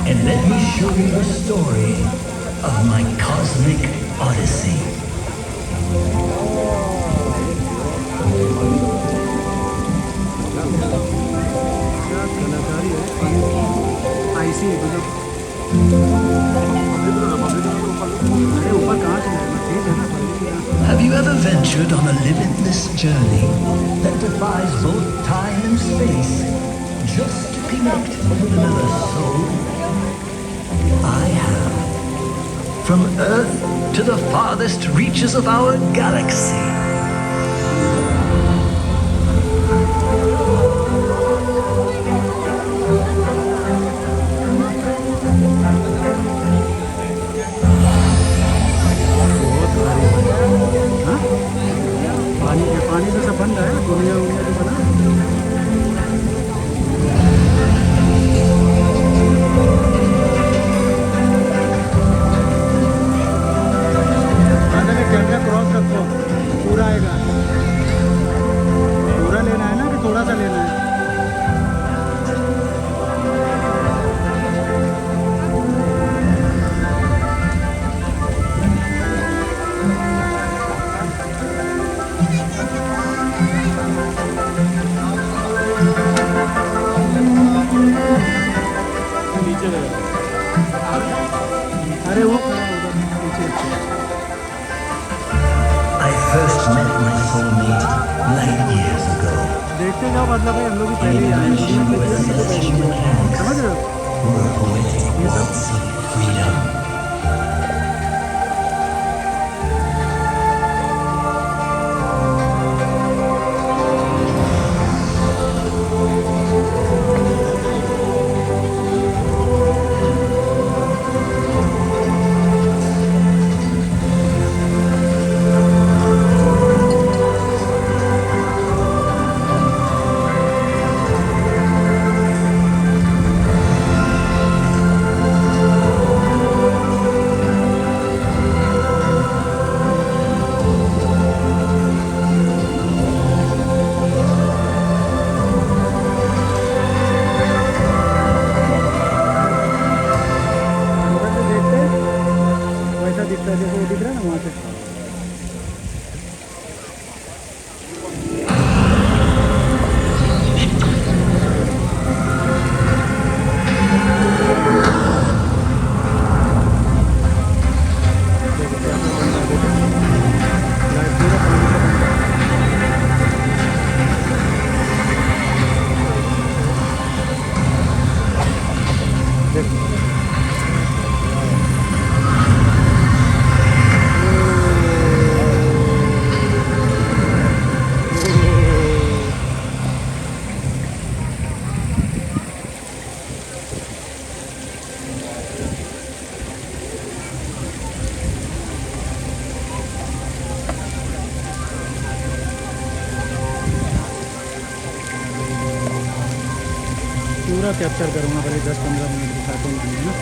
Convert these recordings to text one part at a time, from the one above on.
and let me show you the story of my cosmic odyssey. Have you ever ventured on a limitless journey that defies both time and space just to connect with another soul? I have. From Earth to the farthest reaches of our galaxy. पानी तो सब बन रहा है दुनिया उनिया तो बना camera cross रखो पूरा आएगा पूरा लेना है ना कि थोड़ा सा लेना है अरे वो I first met my soulmate light years ago. देखते जाओ मतलब भाई हम लोग भी पहले ही आए हैं समझ रहे हो We're a poetic waltz of freedom. पूरा कैप्चर करूँगा पहले 10-15 मिनट दिखाता हूँ ना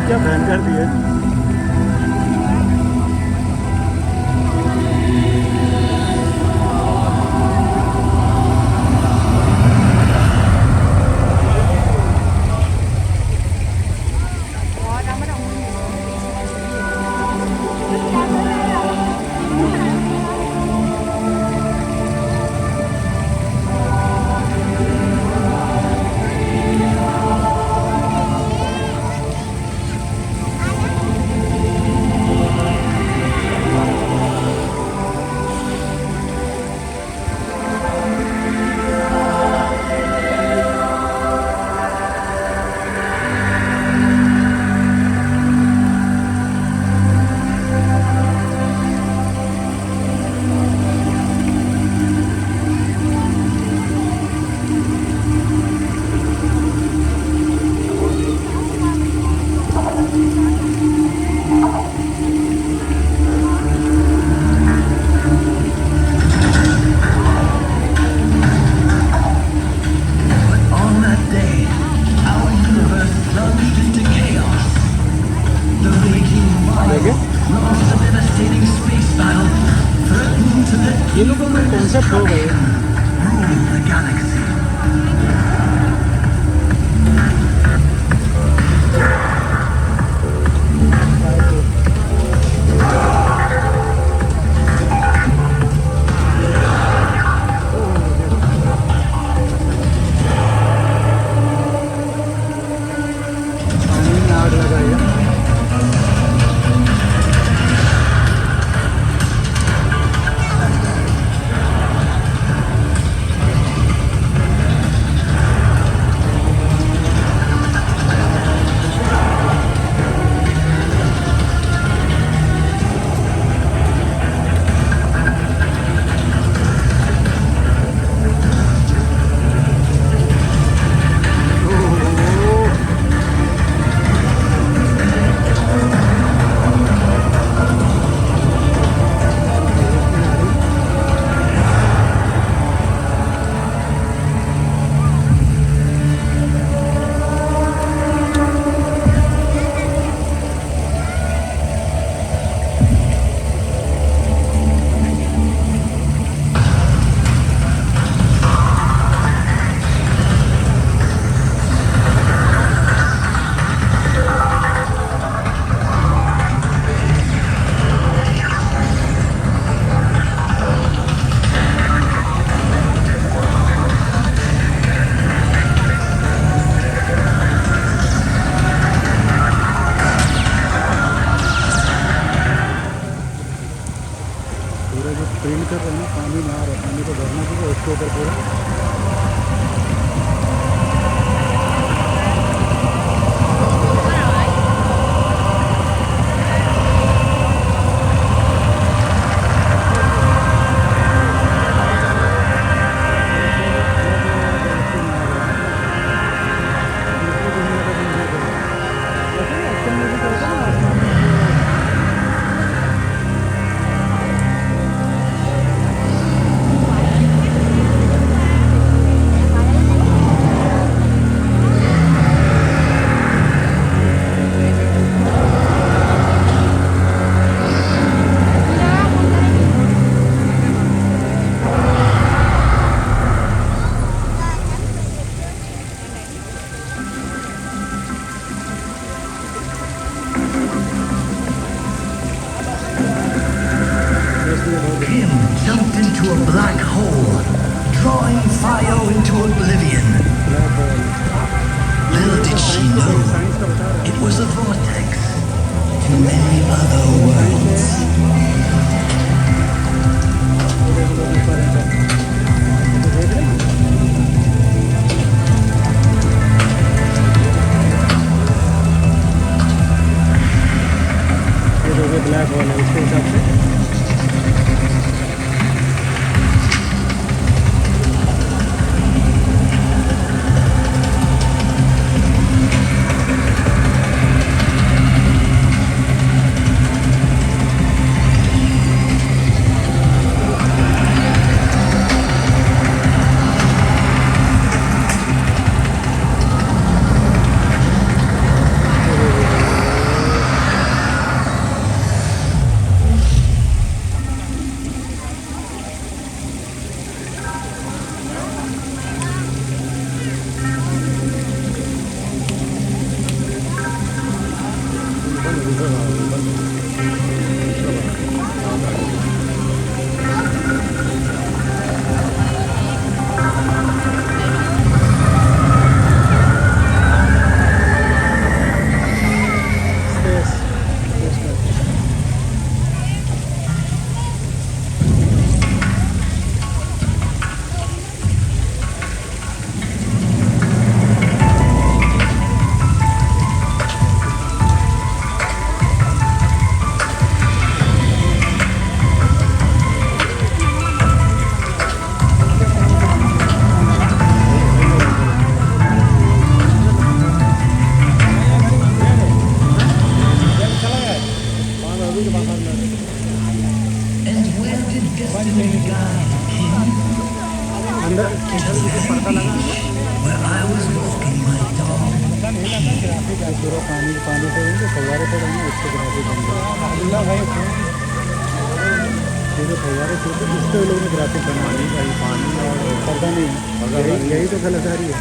क्या भयंकर थी है। ये लोगों में कॉन्सेप्ट हो गए। पूरा जो पेंट कर रहे हैं ना, पानी में आ रहा है, पानी को भरना चाहिए उसके ऊपर पूरा। Kim jumped into a black hole, drawing Fio into oblivion. Little did she know, it was a vortex to many other worlds. Black hole है उसके हिसाब से। अंदर पर्दा लगा where I was walking my dog. पता नहीं लगा ग्राफिक है पूरा पानी पानी से जो फव्वारे पड़ेंगे उससे ग्राफिक बन गया अल्लाह भाई पूरे फव्वारे से इसके लोगों ने ग्राफिक बना ली भाई पानी और पर्दा नहीं यही तो गलतदारी है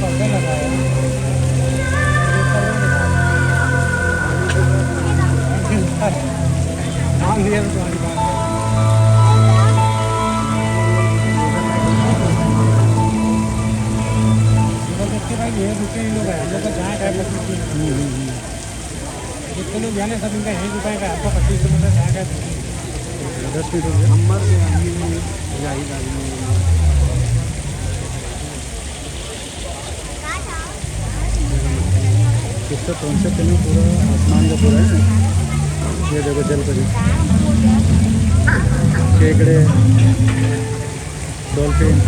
पर्दा लगाया नाम लिया तुम्हारी बात भाई ये रुके ही लोग हैं हम लोग का जहाँ है 25 जितने लोग जाने सब इनका यही रुपये का आपका 25 किलोमीटर जहाँ का 10 मिनट हो गया नंबर किसका कौन सा चलो पूरा आसमान का पूरा है ये देखो जल परी केकड़े dolphin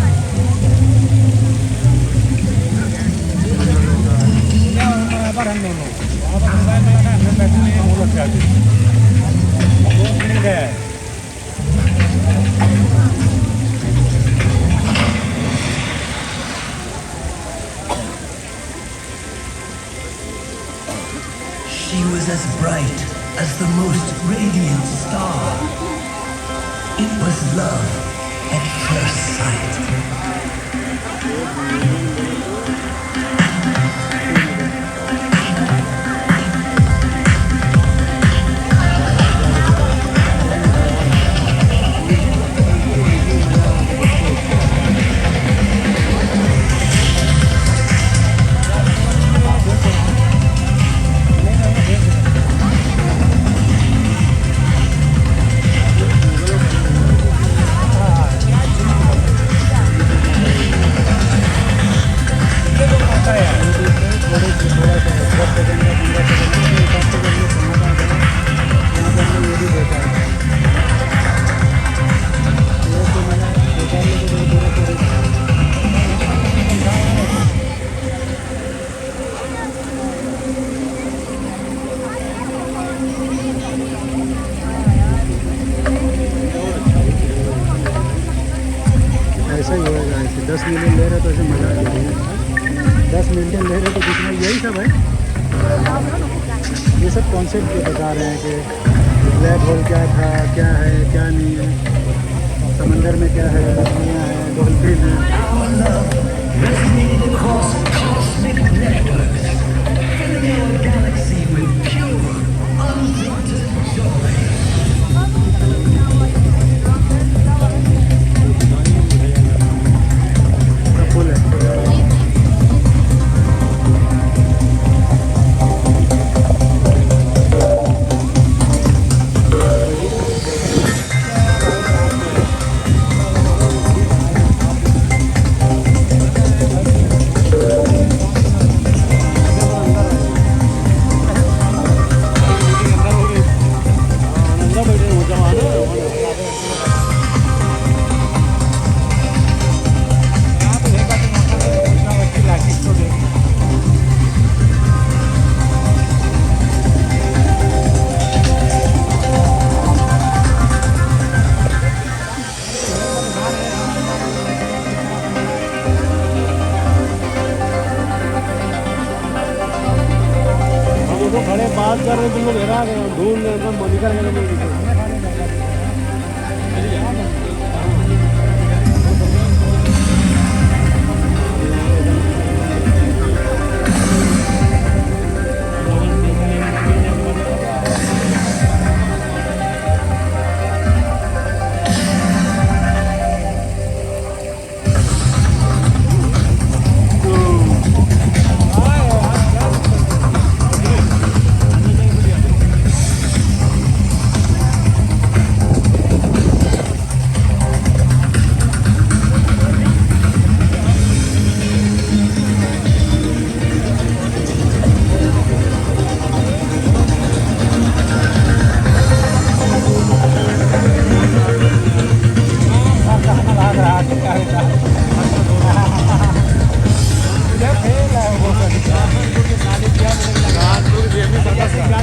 She was as bright as the most radiant star. It was love at first sight. ऐसा ही होगा ऐसे 10 मिलियन ले रहे तो ऐसे मजा आ जाएगा 10 मिलियन ले रहे तो कितना यही सब है ये सब कॉन्सेप्ट के बता रहे हैं कि ब्लैक होल क्या था क्या है क्या नहीं है समंदर में क्या है मछलियाँ हैं डॉल्फिन है खड़े बात कर रहे तुम लोग हेरा गए ढूंढ रहे मोनिका